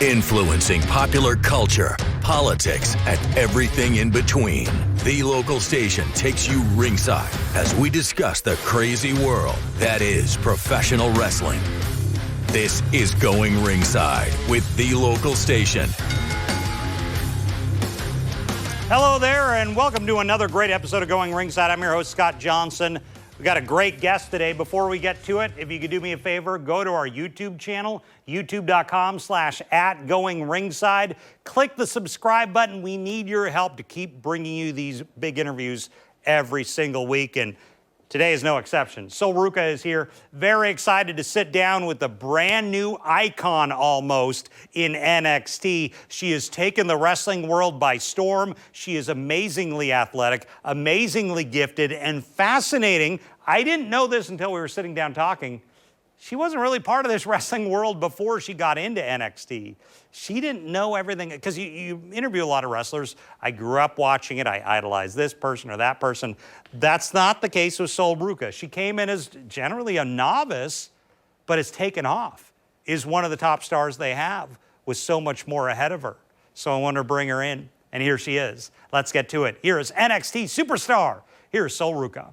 Influencing popular culture, politics, and everything in between. The local station takes you ringside as we discuss the crazy world that is professional wrestling. This is Going Ringside with The Local Station. Hello there, and welcome to another great episode of Going Ringside. I'm your host, Scott Johnson. We got a great guest today. Before we get to it, if you could do me a favor, go to our YouTube channel, youtube.com/@goingringside. Click the subscribe button. We need your help to keep bringing you these big interviews every single week, and today is no exception. Sol Ruca is here, very excited to sit down with the brand new icon almost in NXT. She has taken the wrestling world by storm. She is amazingly athletic, amazingly gifted, and fascinating. I didn't know this until we were sitting down talking. She wasn't really part of this wrestling world before she got into NXT. She didn't know everything, because you interview a lot of wrestlers. I grew up watching it. I idolized this person or that person. That's not the case with Sol Ruca. She came in as generally a novice, but has taken off, is one of the top stars they have, with so much more ahead of her. So I wanted to bring her in, and here she is. Let's get to it. Here is NXT superstar. Here is Sol Ruca.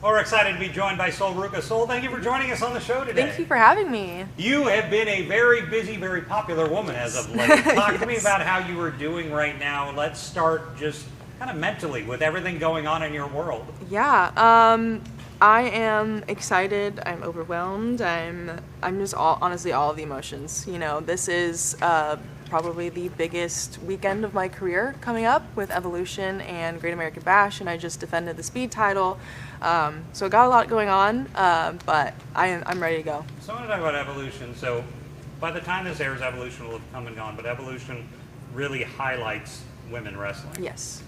Well, we're excited to be joined by Sol Ruca. Sol, thank you for joining us on the show today. Thank you for having me. You have been a very busy, very popular woman as of late. Talk to me about how you are doing right now. Let's start just kind of mentally with everything going on in your world. Yeah, I am excited. I'm overwhelmed. I'm just honestly all of the emotions. You know, this is probably the biggest weekend of my career coming up with Evolution and Great American Bash, and I just defended the Speed title. So I got a lot going on, but I'm ready to go. So I want to talk about Evolution. So by the time this airs, Evolution will have come and gone, but Evolution really highlights women wrestling. Yes.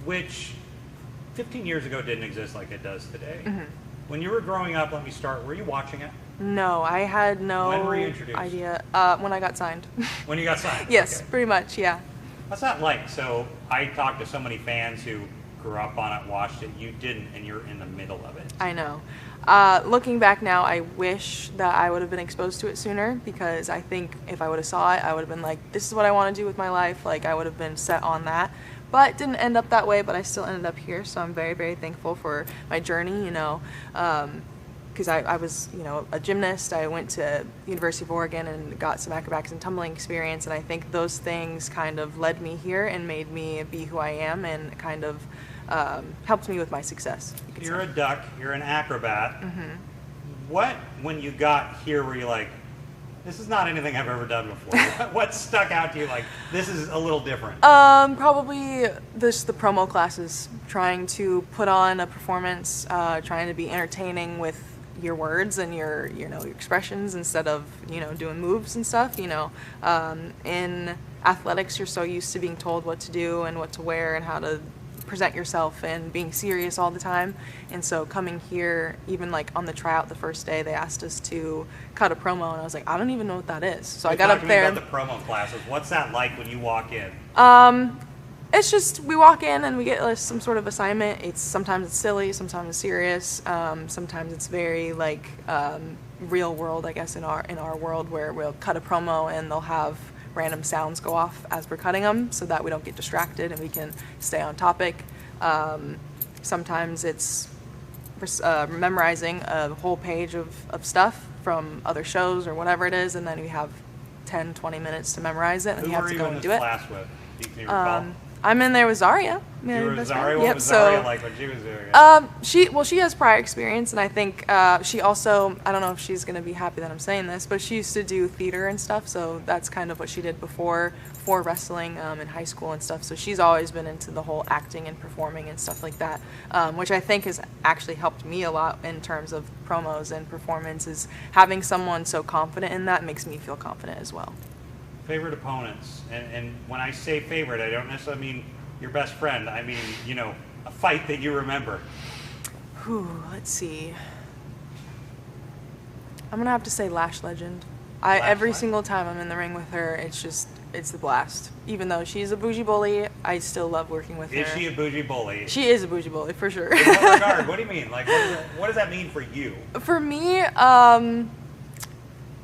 Which 15 years ago didn't exist like it does today. Mm-hmm. When you were growing up, let me start, were you watching it? No, I had no When were you introduced? idea. When I got signed. When you got signed? Yes, Okay. pretty much, yeah. What's that like? So I talked to so many fans who grew up on it, watched it. You didn't, and you're in the middle of it. I know. Looking back now, I wish that I would have been exposed to it sooner, because I think if I would have saw it, I would have been like, this is what I want to do with my life. Like, I would have been set on that. But it didn't end up that way, but I still ended up here, so I'm very, very thankful for my journey, you know. Because I was, you know, a gymnast. I went to University of Oregon and got some acrobatics and tumbling experience, and I think those things kind of led me here and made me be who I am, and kind of helped me with my success. You're a duck, you're an acrobat. Mm-hmm. What, when you got here, were you like, this is not anything I've ever done before? What stuck out to you like, this is a little different? Probably the promo classes, trying to put on a performance, trying to be entertaining with your words and your expressions instead of, doing moves and stuff, in athletics, you're so used to being told what to do and what to wear and how to present yourself and being serious all the time. And so coming here, even like on the tryout the first day, they asked us to cut a promo, and I was like, I don't even know what that is. So I got up there. Talk to me about the promo classes. What's that like when you walk in? It's just, we walk in and we get some sort of assignment. Sometimes it's silly, sometimes it's serious, sometimes it's very like real world, I guess, in our world, where we'll cut a promo and they'll have random sounds go off as we're cutting them, so that we don't get distracted and we can stay on topic. Sometimes it's memorizing a whole page of stuff from other shows or whatever it is, and then we have 10-20 minutes to memorize it, and you have to go and do it. Who were you in this class with? Can you recall? I'm in there with Zarya. You were with Zarya? What Yep, was Zarya like when she was there? She has prior experience, and I think she also, I don't know if she's going to be happy that I'm saying this, but she used to do theater and stuff, so that's kind of what she did before wrestling in high school and stuff. So she's always been into the whole acting and performing and stuff like that, which I think has actually helped me a lot in terms of promos and performances. Having someone so confident in that makes me feel confident as well. Favorite opponents, and when I say favorite, I don't necessarily mean your best friend. I mean, a fight that you remember. Let's see. I'm gonna have to say Lash Legend. Every single time I'm in the ring with her, it's the blast. Even though she's a bougie bully, I still love working with her. Is she a bougie bully? She is a bougie bully, for sure. In what regard? What do you mean? Like, what does that mean for you? For me,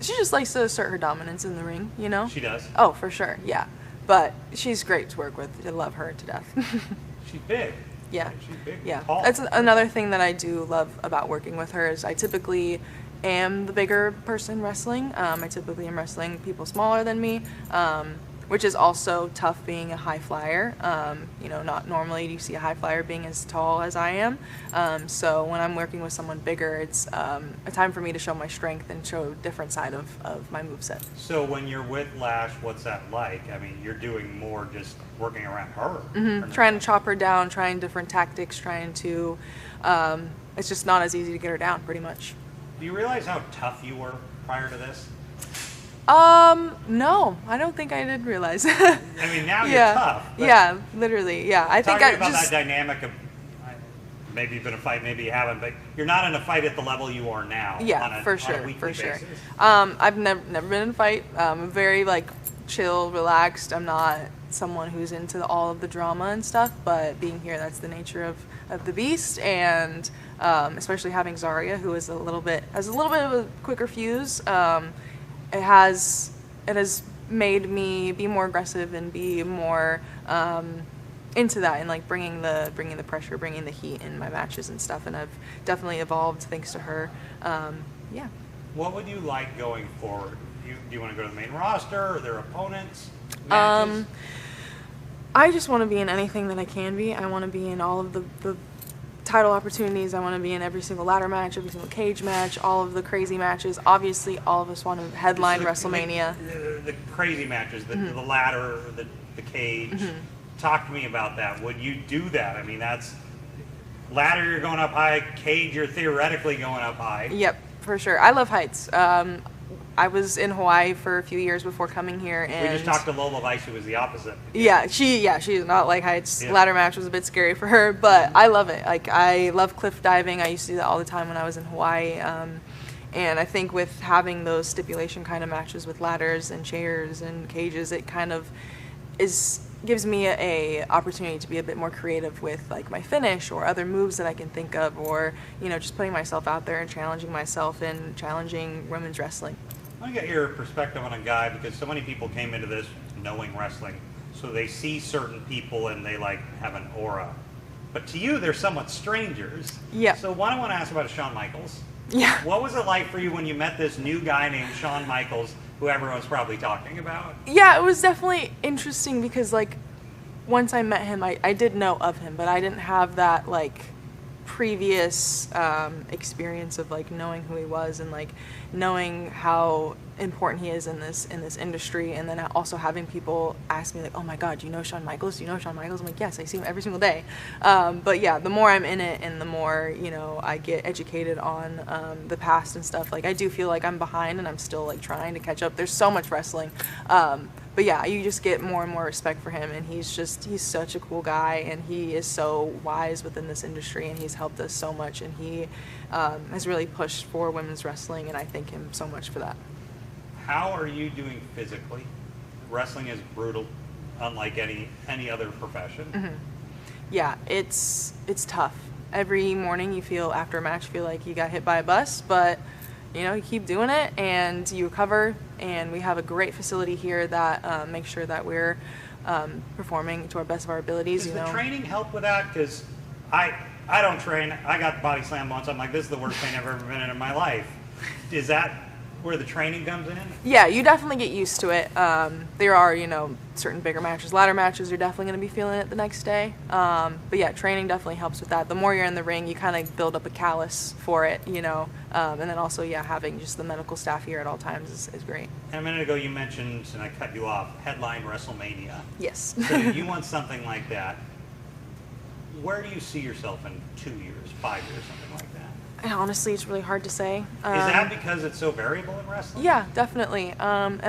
She just likes to assert her dominance in the ring, you know? She does? Oh, for sure, yeah. But she's great to work with. I love her to death. She's big. Yeah. She's big. Yeah. Tall. That's another thing that I do love about working with her is I typically am the bigger person wrestling. I typically am wrestling people smaller than me, which is also tough being a high flyer. You know, not normally do you see a high flyer being as tall as I am. So when I'm working with someone bigger, it's a time for me to show my strength and show a different side of my moveset. So when you're with Lash, what's that like? I mean, you're doing more just working around her. Mm-hmm. Trying to chop her down, trying different tactics, trying to, it's just not as easy to get her down, pretty much. Do you realize how tough you were prior to this? No, I don't think I did realize. I mean, now you're tough. Yeah, literally. Yeah, I think talking about that dynamic of maybe you've been in a fight, maybe you haven't, but you're not in a fight at the level you are now. Yeah, for sure. Basis. I've never been in a fight. I'm very like chill, relaxed. I'm not someone who's into all of the drama and stuff, but being here, that's the nature of the beast, and especially having Zarya, who is has a little bit of a quicker fuse. It has made me be more aggressive and be more into that, and like bringing the pressure, bringing the heat in my matches and stuff. And I've definitely evolved thanks to her. Yeah. What would you like going forward? Do you want to go to the main roster or their opponents? Matches? I just want to be in anything that I can be. I want to be in all of the title opportunities. I want to be in every single ladder match, every single cage match, all of the crazy matches. Obviously, all of us want to headline WrestleMania. The crazy matches, the ladder, the cage. Talk to me about that. Would you do that? I mean, that's ladder, you're going up high. Cage, you're theoretically going up high. Yep, for sure. I love heights. I was in Hawaii for a few years before coming here, and we just talked to Lola Weiss, who was the opposite. Yeah, she does not like heights. Yeah. Ladder match was a bit scary for her, but I love it. Like, I love cliff diving. I used to do that all the time when I was in Hawaii. And I think with having those stipulation kind of matches with ladders and chairs and cages, it kind of gives me a opportunity to be a bit more creative with like my finish or other moves that I can think of, or just putting myself out there and challenging myself and challenging women's wrestling. I want to get your perspective on a guy, because so many people came into this knowing wrestling, so they see certain people and they like have an aura. But to you, they're somewhat strangers. Yeah. So what I want to ask about is Shawn Michaels. Yeah. What was it like for you when you met this new guy named Shawn Michaels, who everyone's probably talking about? Yeah, it was definitely interesting because like once I met him, I did know of him, but I didn't have that like previous experience of like knowing who he was and like knowing how important he is in this industry, and then also having people ask me like, oh my god, do you know Shawn Michaels? Do you know Shawn Michaels? I'm like, yes, I see him every single day. But yeah, the more I'm in it and the more I get educated on the past and stuff, like I do feel like I'm behind and I'm still like trying to catch up. There's so much wrestling. But yeah, you just get more and more respect for him, and he's such a cool guy, and he is so wise within this industry, and he's helped us so much, and he has really pushed for women's wrestling, and I thank him so much for that. How are you doing physically? Wrestling is brutal, unlike any other profession. Mm-hmm. Yeah, it's tough. Every morning after a match, you feel like you got hit by a bus, but you keep doing it and you recover, and we have a great facility here that makes sure that we're performing to our best of our abilities. Does the training help with that? Because I don't train. I got body slammed once. I'm like, this is the worst pain I've ever been in my life. Is that where the training comes in? Yeah, you definitely get used to it. There are, certain bigger matches, ladder matches, you're definitely going to be feeling it the next day. But yeah, training definitely helps with that. The more you're in the ring, you kind of build up a callus for it, and then also, yeah, having just the medical staff here at all times is great. And a minute ago you mentioned, and I cut you off, headline WrestleMania. Yes. So if you want something like that, where do you see yourself in 2 years, 5 years, something like that? Honestly, it's really hard to say. Is that because it's so variable in wrestling? Yeah, definitely. And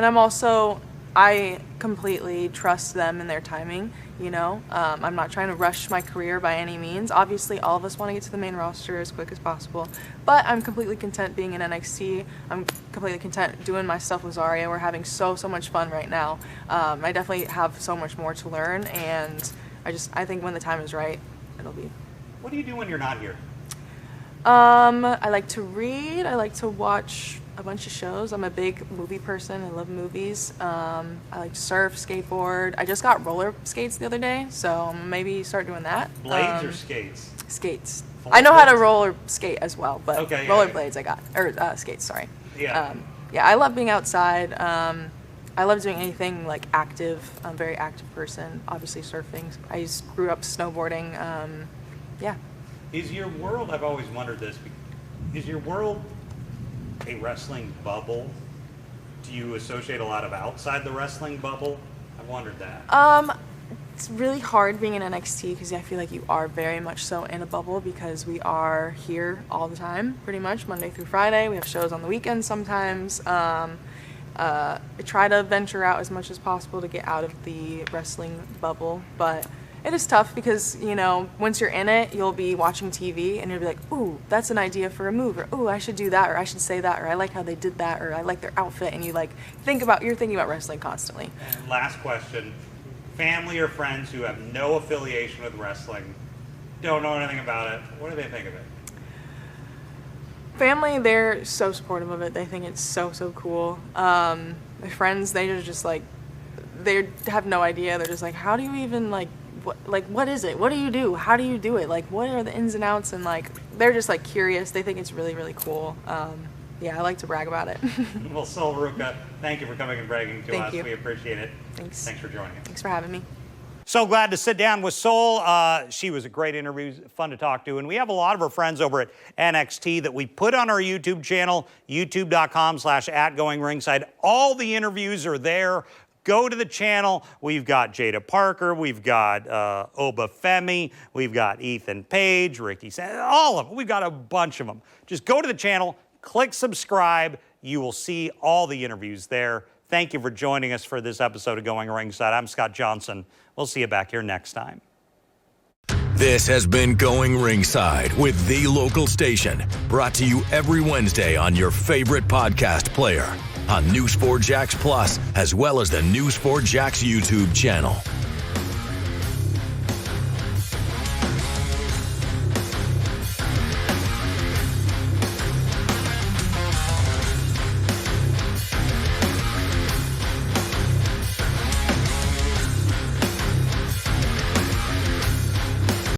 I completely trust them and their timing, I'm not trying to rush my career by any means. Obviously, all of us want to get to the main roster as quick as possible, but I'm completely content being in NXT. I'm completely content doing my stuff with Zarya. We're having so much fun right now. I definitely have so much more to learn, and I think when the time is right, it'll be. What do you do when you're not here? I like to read. I like to watch a bunch of shows. I'm a big movie person. I love movies. I like to surf, skateboard. I just got roller skates the other day, so maybe start doing that. Blades or skates? Skates. Full I know how to skates? roller skate as well, but Okay, roller yeah. blades I got, or skates, sorry. Yeah. Yeah, I love being outside. I love doing anything like active. I'm a very active person. Obviously surfing. I just grew up snowboarding. Yeah. Is your world, I've always wondered this, is your world a wrestling bubble? Do you associate a lot of outside the wrestling bubble? I've wondered that. It's really hard being in NXT because I feel like you are very much so in a bubble because we are here all the time, pretty much, Monday through Friday. We have shows on the weekends sometimes. I try to venture out as much as possible to get out of the wrestling bubble, but it is tough because, you know, once you're in it, you'll be watching TV and you'll be like, ooh, that's an idea for a move, or ooh, I should do that, or I should say that, or I like how they did that, or I like their outfit, and you're thinking about wrestling constantly. And last question, family or friends who have no affiliation with wrestling, don't know anything about it, what do they think of it? Family, they're so supportive of it. They think it's so cool. My friends, they are just like, they have no idea. They're just like, how do you even what is it? What do you do? How do you do it? Like, what are the ins and outs? And they're just curious. They think it's really cool. Yeah, I like to brag about it. Well, Sol Ruca, thank you for coming and bragging to Thank us. you. We appreciate it. Thanks. Thanks for joining us. Thanks for having me. So glad to sit down with Sol. She was a great interview, fun to talk to. And we have a lot of her friends over at NXT that we put on our YouTube channel, youtube.com/@goingringside. All the interviews are there. Go to the channel. We've got Jada Parker. We've got Oba Femi. We've got Ethan Page, Ricky Sanders, all of them. We've got a bunch of them. Just go to the channel, click subscribe. You will see all the interviews there. Thank you for joining us for this episode of Going Ringside. I'm Scott Johnson. We'll see you back here next time. This has been Going Ringside with The Local Station, brought to you every Wednesday on your favorite podcast player, on New Sport Jacks Plus, as well as the New Sport Jacks YouTube channel.